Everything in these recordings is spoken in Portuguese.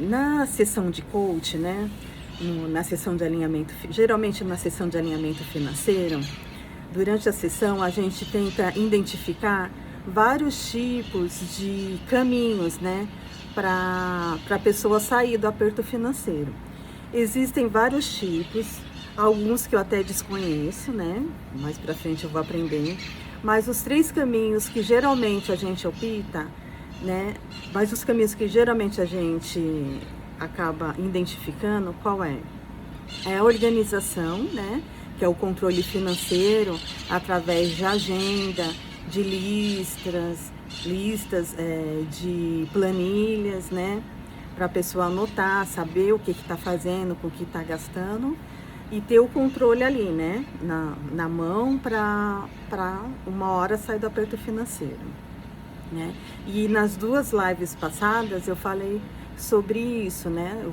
Na sessão de coach, né, na sessão de alinhamento, geralmente na sessão de alinhamento financeiro, durante a sessão a gente tenta identificar vários tipos de caminhos, né, para a pessoa sair do aperto financeiro. Existem vários tipos, alguns que eu até desconheço, né, mais para frente eu vou aprender, mas os 3 caminhos que geralmente a gente opta, né? Mas os caminhos que geralmente a gente acaba identificando, qual é? É a organização, né? Que é o controle financeiro através de agenda, de listas de planilhas, né? Para a pessoa anotar, saber o que está fazendo, com o que está gastando e ter o controle ali, né? Na mão para uma hora sair do aperto financeiro. Né? E nas 2 lives passadas eu falei sobre isso, né? Eu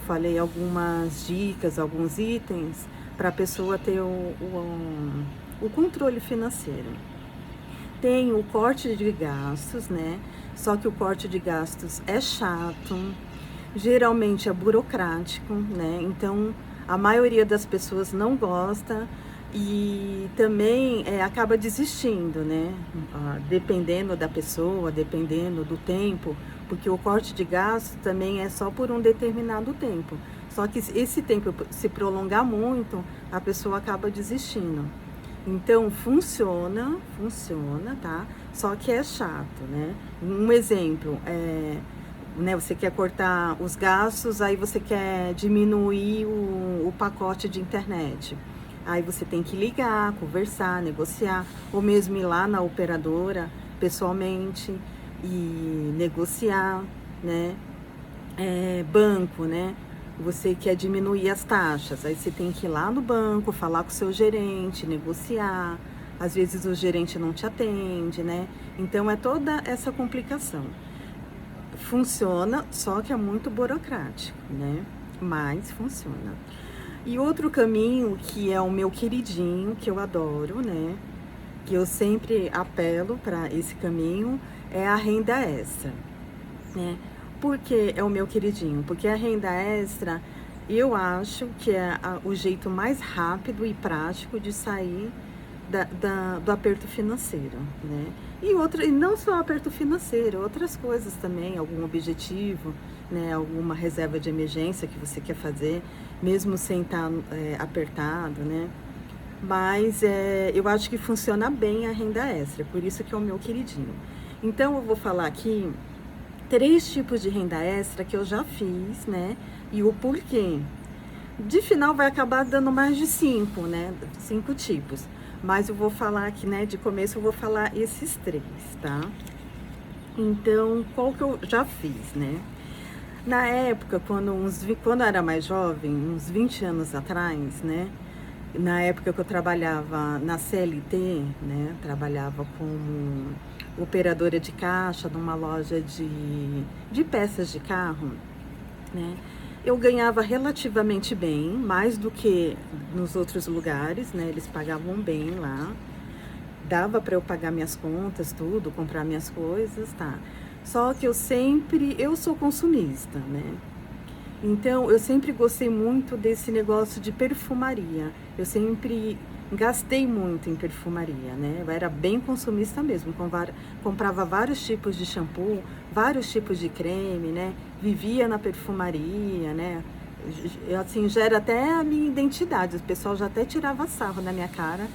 falei algumas dicas, alguns itens para a pessoa ter o controle financeiro. Tem o corte de gastos, né? Só que o corte de gastos é chato, geralmente é burocrático, né? Então a maioria das pessoas não gosta e também acaba desistindo, né? Dependendo da pessoa, dependendo do tempo, porque o corte de gastos também é só por um determinado tempo. Só que esse tempo se prolongar muito, a pessoa acaba desistindo. Então funciona, tá? Só que é chato, né? Um exemplo né, você quer cortar os gastos, aí você quer diminuir o pacote de internet. Aí você tem que ligar, conversar, negociar, ou mesmo ir lá na operadora pessoalmente e negociar, né? Banco, né? Você quer diminuir as taxas, aí você tem que ir lá no banco, falar com o seu gerente, negociar. Às vezes o gerente não te atende, né? Então é toda essa complicação. Funciona, só que é muito burocrático, né? Mas funciona. E outro caminho que é o meu queridinho, que eu adoro, né? Que eu sempre apelo para esse caminho, é a renda extra, né? Por que é o meu queridinho? Porque a renda extra, eu acho que é o jeito mais rápido e prático de sair do aperto financeiro, né? E não só aperto financeiro, outras coisas também, algum objetivo, né? Alguma reserva de emergência que você quer fazer, mesmo sem estar apertado, né? Mas eu acho que funciona bem a renda extra, por isso que é o meu queridinho. Então eu vou falar aqui 3 tipos de renda extra que eu já fiz, né? E o porquê. De final vai acabar dando mais de 5, né? 5 tipos. Mas eu vou falar aqui, né? De começo eu vou falar esses 3, tá? Então, qual que eu já fiz, né? Na época, quando eu era mais jovem, uns 20 anos atrás, né? Na época que eu trabalhava na CLT, né? Trabalhava como operadora de caixa numa loja de peças de carro, né? Eu ganhava relativamente bem, mais do que nos outros lugares, né? Eles pagavam bem lá. Dava para eu pagar minhas contas, tudo, comprar minhas coisas, tá? Só que eu sou consumista, né? Então, eu sempre gostei muito desse negócio de perfumaria. Eu sempre gastei muito em perfumaria, né? Eu era bem consumista mesmo, comprava vários tipos de shampoo, vários tipos de creme, né? Vivia na perfumaria, né? Assim, já era até a minha identidade. O pessoal já até tirava sarro na minha cara,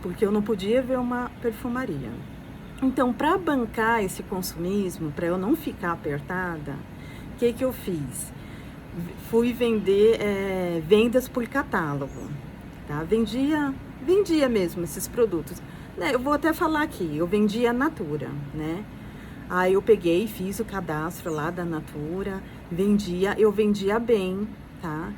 porque eu não podia ver uma perfumaria. Então, para bancar esse consumismo, para eu não ficar apertada, o que eu fiz? Fui vender vendas por catálogo, tá? Vendia mesmo esses produtos, né? Eu vou até falar aqui, eu vendia a Natura, né? Aí eu peguei, fiz o cadastro lá da Natura, eu vendia bem, tá?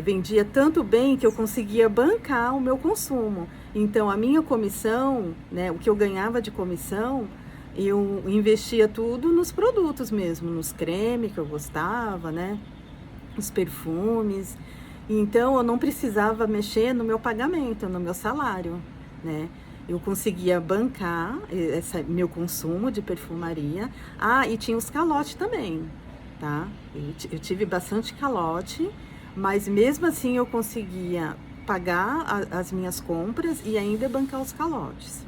Vendia tanto bem que eu conseguia bancar o meu consumo. Então, a minha comissão, né, o que eu ganhava de comissão, eu investia tudo nos produtos mesmo, nos cremes que eu gostava, né, os perfumes. Então, eu não precisava mexer no meu pagamento, no meu salário, né. Eu conseguia bancar meu consumo de perfumaria. Ah, e tinha os calotes também. tá? Eu tive bastante calote, mas mesmo assim eu conseguia pagar as minhas compras e ainda bancar os calotes,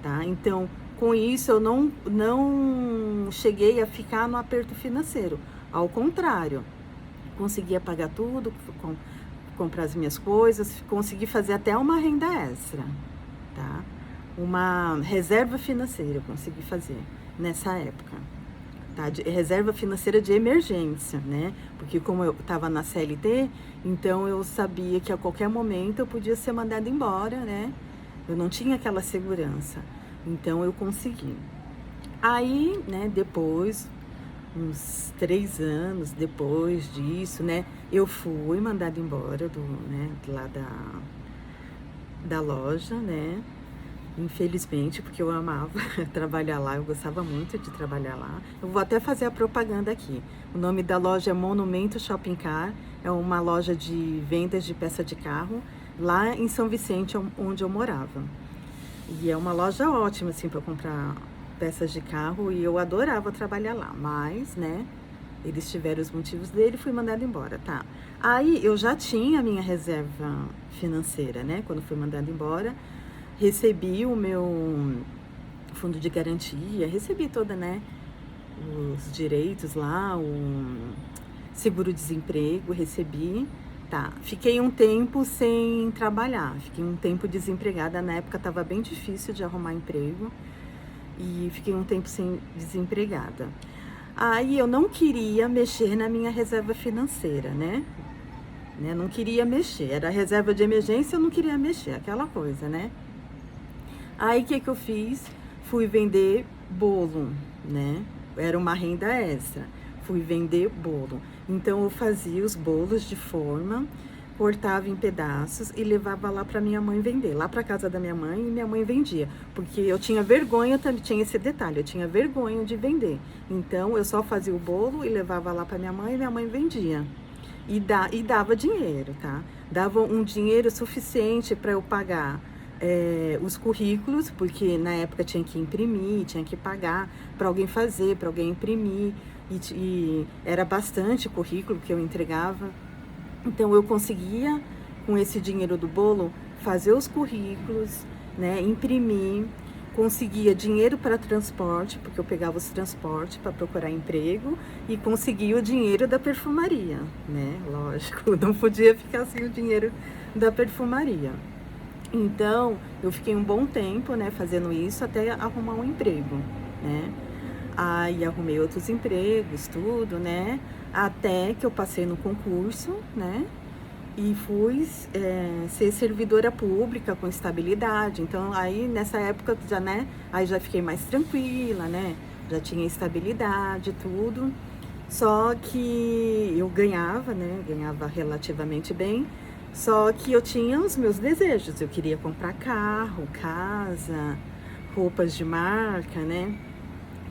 tá? Então, com isso eu não cheguei a ficar no aperto financeiro. Ao contrário, conseguia pagar tudo, comprar as minhas coisas, consegui fazer até uma renda extra, tá? Uma reserva financeira eu consegui fazer nessa época, tá? Reserva financeira de emergência, né? Porque como eu estava na CLT, então eu sabia que a qualquer momento eu podia ser mandada embora, né? Eu não tinha aquela segurança, então eu consegui. Aí, né, depois, uns 3 anos depois disso, né, eu fui mandada embora lá da loja, né, infelizmente, porque eu amava trabalhar lá, eu gostava muito de trabalhar lá. Eu vou até fazer a propaganda aqui. O nome da loja é Monumento Shopping Car, é uma loja de vendas de peça de carro, lá em São Vicente, onde eu morava. E é uma loja ótima, assim, para comprar peças de carro, e eu adorava trabalhar lá, mas, né, eles tiveram os motivos dele e fui mandada embora, tá? Aí eu já tinha a minha reserva financeira, né, quando fui mandada embora, recebi o meu fundo de garantia, recebi toda, né, os direitos lá, o seguro-desemprego, recebi, tá? Fiquei um tempo sem trabalhar, fiquei um tempo desempregada, na época estava bem difícil de arrumar emprego, e fiquei um tempo sem desempregada. Aí eu não queria mexer na minha reserva financeira, né? Não queria mexer, era reserva de emergência, eu não queria mexer, aquela coisa, né? Aí o que eu fiz? Fui vender bolo, né? Era uma renda extra. Fui vender bolo. Então eu fazia os bolos de forma, cortava em pedaços e levava lá para minha mãe vender, lá para casa da minha mãe, e minha mãe vendia, porque eu tinha vergonha, também tinha esse detalhe, eu tinha vergonha de vender. Então eu só fazia o bolo e levava lá para minha mãe, e minha mãe vendia. E dava dinheiro, tá? Dava um dinheiro suficiente para eu pagar os currículos, porque na época tinha que imprimir, tinha que pagar para alguém fazer, para alguém imprimir, e era bastante currículo que eu entregava. Então eu conseguia, com esse dinheiro do bolo, fazer os currículos, né, imprimir, conseguia dinheiro para transporte, porque eu pegava os transportes para procurar emprego, e conseguia o dinheiro da perfumaria, né? Lógico, não podia ficar sem o dinheiro da perfumaria. Então, eu fiquei um bom tempo, né, fazendo isso até arrumar um emprego, né? Aí arrumei outros empregos, tudo, né? Até que eu passei no concurso, né? E fui ser servidora pública com estabilidade. Então, aí nessa época já, né? Aí já fiquei mais tranquila, né? Já tinha estabilidade, tudo. Só que eu ganhava, né? Ganhava relativamente bem. Só que eu tinha os meus desejos. Eu queria comprar carro, casa, roupas de marca, né?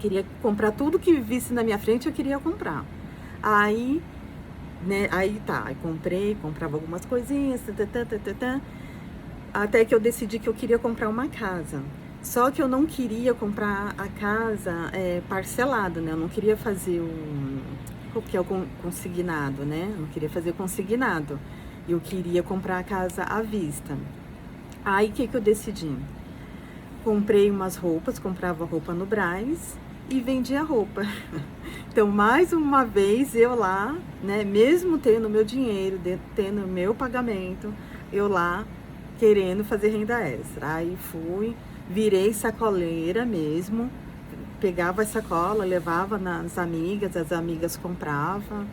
Queria comprar tudo que visse na minha frente, eu queria comprar. Aí, né, aí comprava algumas coisinhas, até que eu decidi que eu queria comprar uma casa. Só que eu não queria comprar a casa parcelada, né? Eu não queria fazer o que é o consignado, né? Eu não queria fazer consignado. Eu queria comprar a casa à vista. Aí, o que eu decidi? Comprei umas roupas, comprava roupa no Brás e vendia roupa. Então, mais uma vez, eu lá, né, mesmo tendo meu dinheiro, tendo meu pagamento, eu lá querendo fazer renda extra. Aí virei sacoleira mesmo, pegava a sacola, levava nas amigas, as amigas compravam.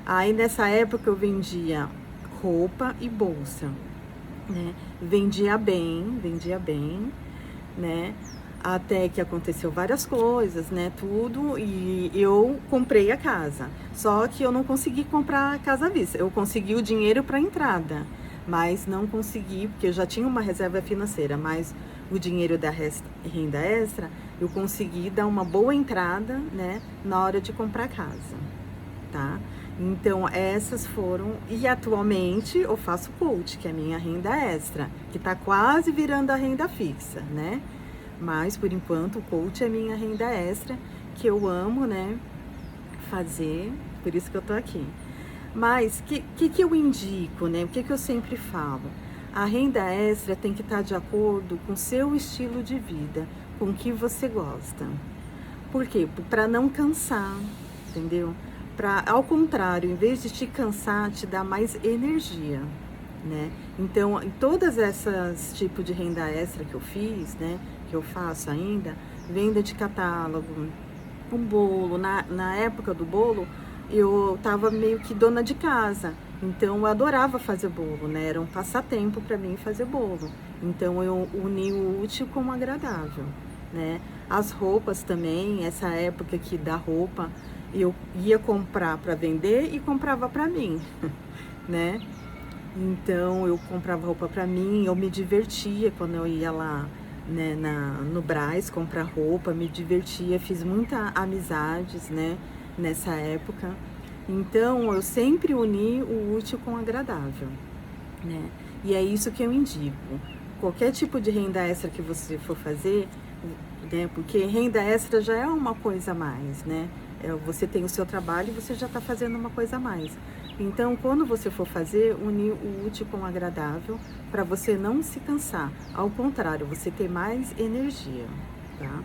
Aí nessa época eu vendia roupa e bolsa, né? Vendia bem, né? Até que aconteceu várias coisas, né, tudo, e eu comprei a casa. Só que eu não consegui comprar a casa à vista. Eu consegui o dinheiro para entrada, mas não consegui, porque eu já tinha uma reserva financeira, mas o dinheiro da renda extra, eu consegui dar uma boa entrada, né, na hora de comprar casa, tá? Então, essas foram, e atualmente eu faço coach, que é a minha renda extra, que tá quase virando a renda fixa, né? Mas, por enquanto, o coach é minha renda extra, que eu amo, né, fazer, por isso que eu tô aqui. Mas que eu indico, né? O que eu sempre falo? A renda extra tem que estar de acordo com o seu estilo de vida, com o que você gosta. Por quê? Para não cansar, entendeu? Ao contrário, em vez de te cansar, te dá mais energia, né? Então, em todas essas tipos de renda extra que eu fiz, né? Que eu faço ainda, venda de catálogo, um bolo. Na época do bolo, eu tava meio que dona de casa. Então, eu adorava fazer bolo, né? Era um passatempo para mim fazer bolo. Então, eu uni o útil com o agradável, né? As roupas também, essa época aqui da roupa, eu ia comprar para vender e comprava para mim, né? Então, eu comprava roupa para mim, eu me divertia quando eu ia lá, né, no Brás comprar roupa, me divertia, fiz muita amizades, né, nessa época. Então, eu sempre uni o útil com o agradável, né? E é isso que eu indico. Qualquer tipo de renda extra que você for fazer, né? Porque renda extra já é uma coisa a mais, né? Você tem o seu trabalho e você já está fazendo uma coisa a mais. Então, quando você for fazer, unir o útil com o agradável para você não se cansar. Ao contrário, você ter mais energia, tá?